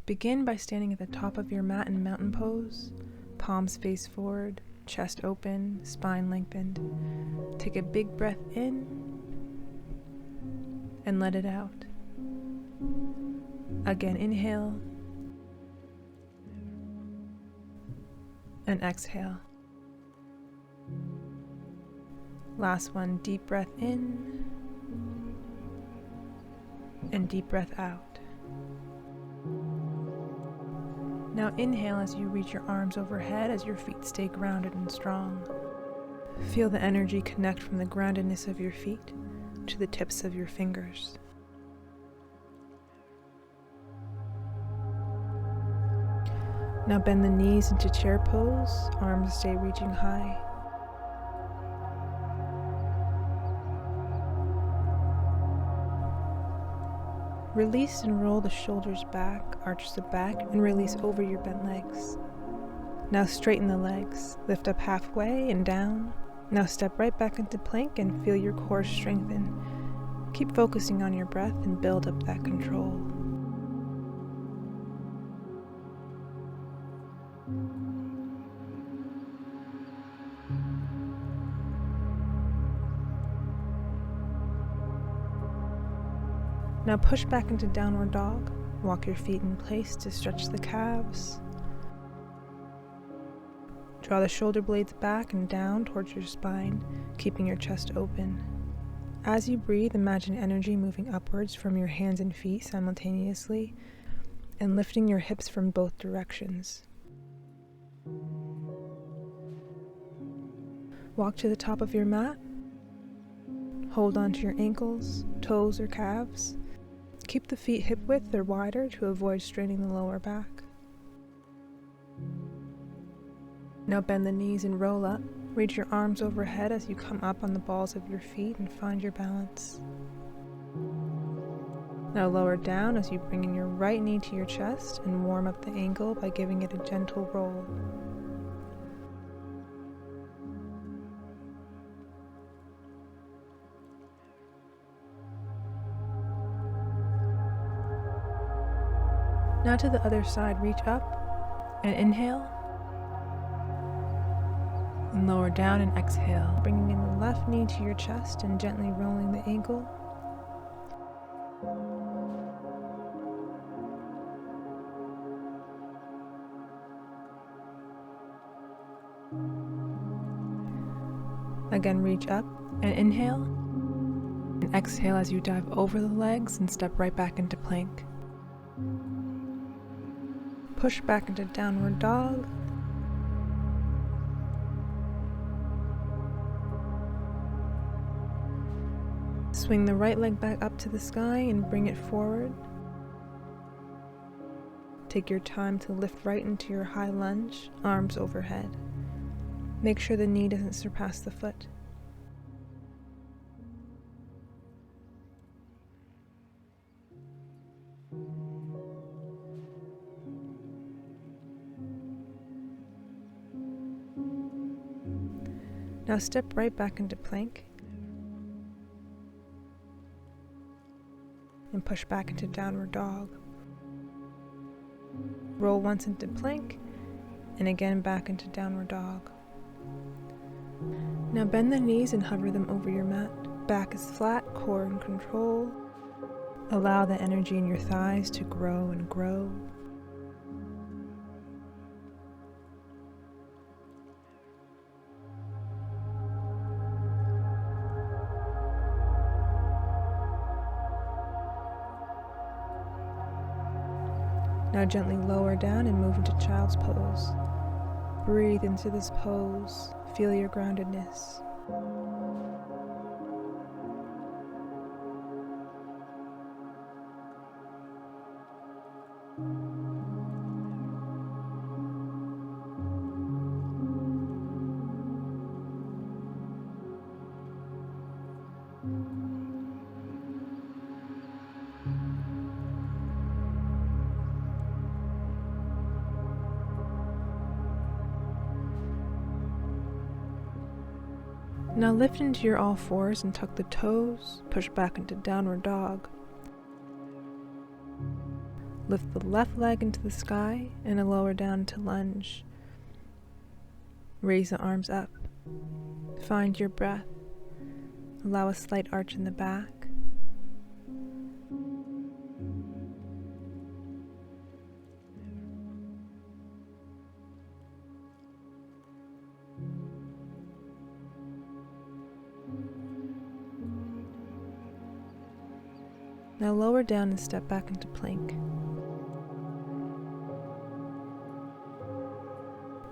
Begin by standing at the top of your mat in mountain pose, palms face forward, chest open, spine lengthened. Take a big breath in and let it out. Again, inhale and exhale. Last one, deep breath in and deep breath out. Now inhale as you reach your arms overhead as your feet stay grounded and strong. Feel the energy connect from the groundedness of your feet to the tips of your fingers. Now bend the knees into chair pose, arms stay reaching high. Release and roll the shoulders back, arch the back, and release over your bent legs. Now straighten the legs, lift up halfway and down. Now step right back into plank and feel your core strengthen. Keep focusing on your breath and build up that control. Now push back into downward dog. Walk your feet in place to stretch the calves. Draw the shoulder blades back and down towards your spine, keeping your chest open. As you breathe, imagine energy moving upwards from your hands and feet simultaneously and lifting your hips from both directions. Walk to the top of your mat. Hold onto your ankles, toes, or calves. Keep the feet hip width or wider to avoid straining the lower back. Now bend the knees and roll up. Reach your arms overhead as you come up on the balls of your feet and find your balance. Now lower down as you bring in your right knee to your chest and warm up the ankle by giving it a gentle roll. Now to the other side, reach up and inhale, and lower down and exhale, bringing in the left knee to your chest and gently rolling the ankle. Again, reach up and inhale, and exhale as you dive over the legs and step right back into plank. Push back into downward dog. Swing the right leg back up to the sky and bring it forward. Take your time to lift right into your high lunge, arms overhead. Make sure the knee doesn't surpass the foot. Now step right back into plank and push back into downward dog. Roll once into plank and again back into downward dog. Now bend the knees and hover them over your mat. Back is flat, core in control. Allow the energy in your thighs to grow and grow. Now gently lower down and move into child's pose. Breathe into this pose. Feel your groundedness. Now lift into your all fours and tuck the toes, push back into downward dog. Lift the left leg into the sky and a lower down to lunge. Raise the arms up. Find your breath. Allow a slight arch in the back. Now lower down and step back into plank.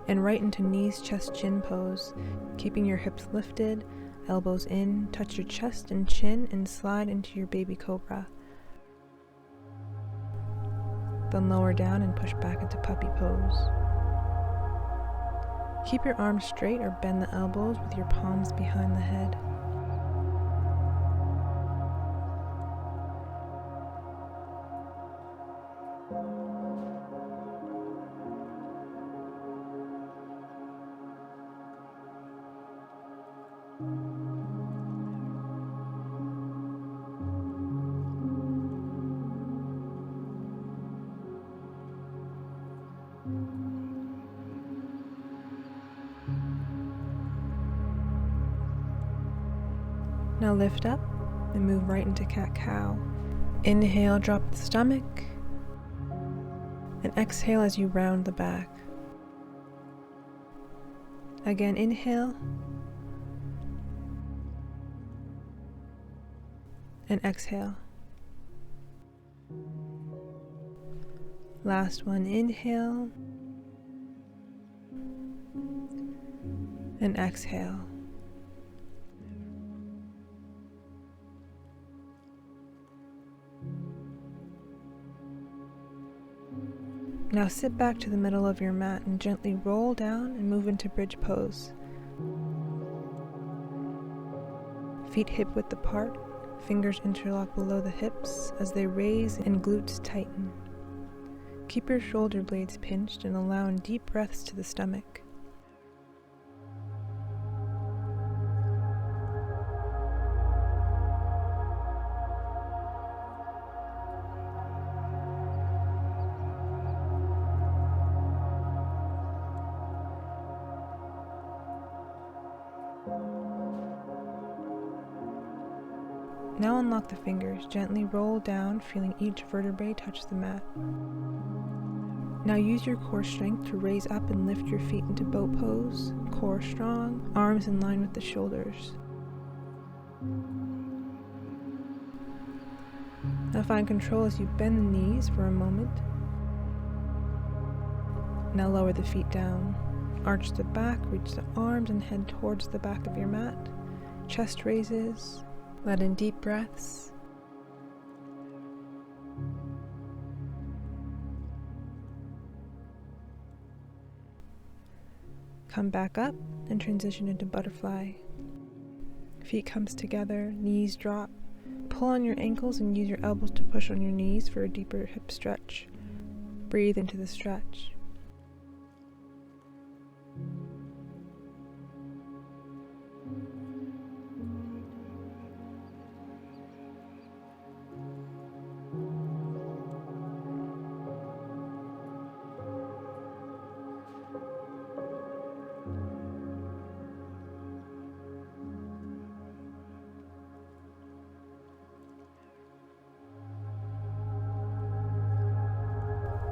And right into knees, chest, chin pose, keeping your hips lifted, elbows in, touch your chest and chin and slide into your baby cobra. Then lower down and push back into puppy pose. Keep your arms straight or bend the elbows with your palms behind the head. Now lift up and move right into cat-cow. Inhale, drop the stomach, and exhale as you round the back. Again, inhale, and exhale. Last one, inhale, and exhale. Now sit back to the middle of your mat and gently roll down and move into bridge pose. Feet hip-width apart, fingers interlock below the hips as they raise and glutes tighten. Keep your shoulder blades pinched and allow in deep breaths to the stomach. Now unlock the fingers, gently roll down, feeling each vertebrae touch the mat. Now use your core strength to raise up and lift your feet into boat pose, core strong, arms in line with the shoulders. Now find control as you bend the knees for a moment. Now lower the feet down. Arch the back, reach the arms and head towards the back of your mat. Chest raises. Let in deep breaths. Come back up and transition into butterfly. Feet comes together, knees drop. Pull on your ankles and use your elbows to push on your knees for a deeper hip stretch. Breathe into the stretch.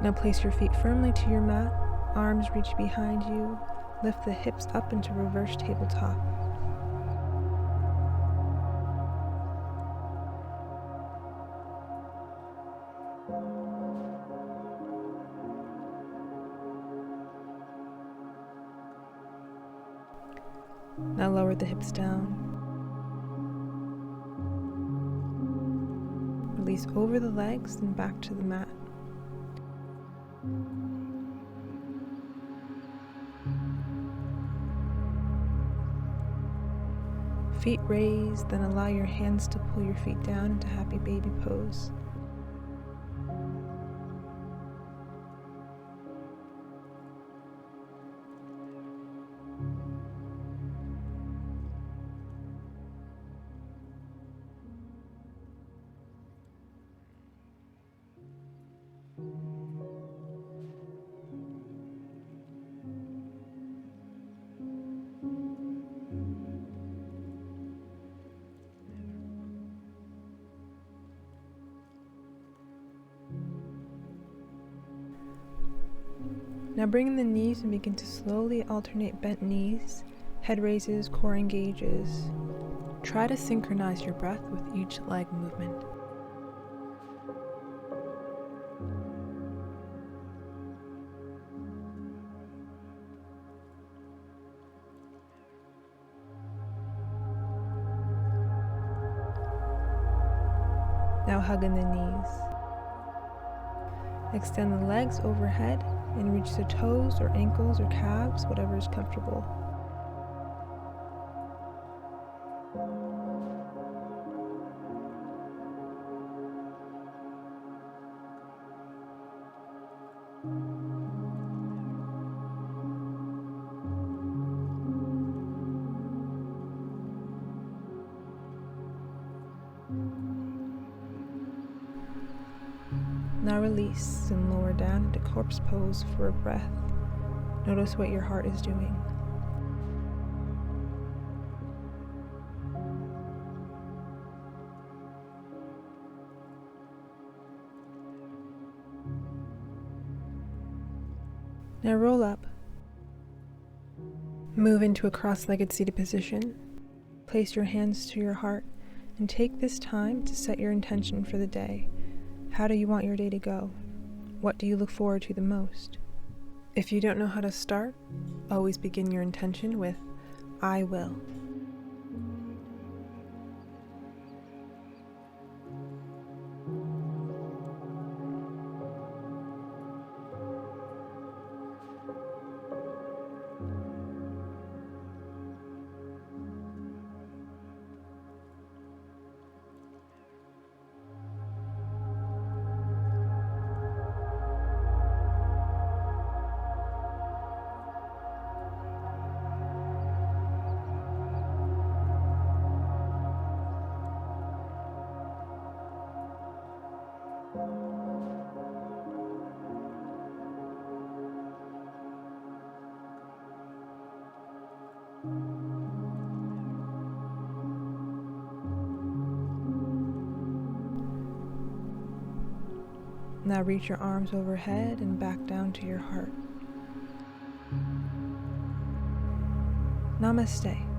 Now place your feet firmly to your mat, arms reach behind you, lift the hips up into reverse tabletop. Now lower the hips down. Release over the legs and back to the mat. Feet raised, then allow your hands to pull your feet down into happy baby pose. Now bring in the knees and begin to slowly alternate bent knees, head raises, core engages. Try to synchronize your breath with each leg movement. Now hug in the knees. Extend the legs overhead and reach the toes or ankles or calves, whatever is comfortable. Now release and lower down into corpse pose for a breath. Notice what your heart is doing. Now roll up. Move into a cross-legged seated position. Place your hands to your heart and take this time to set your intention for the day. How do you want your day to go? What do you look forward to the most? If you don't know how to start, always begin your intention with, I will. Now reach your arms overhead and back down to your heart. Namaste.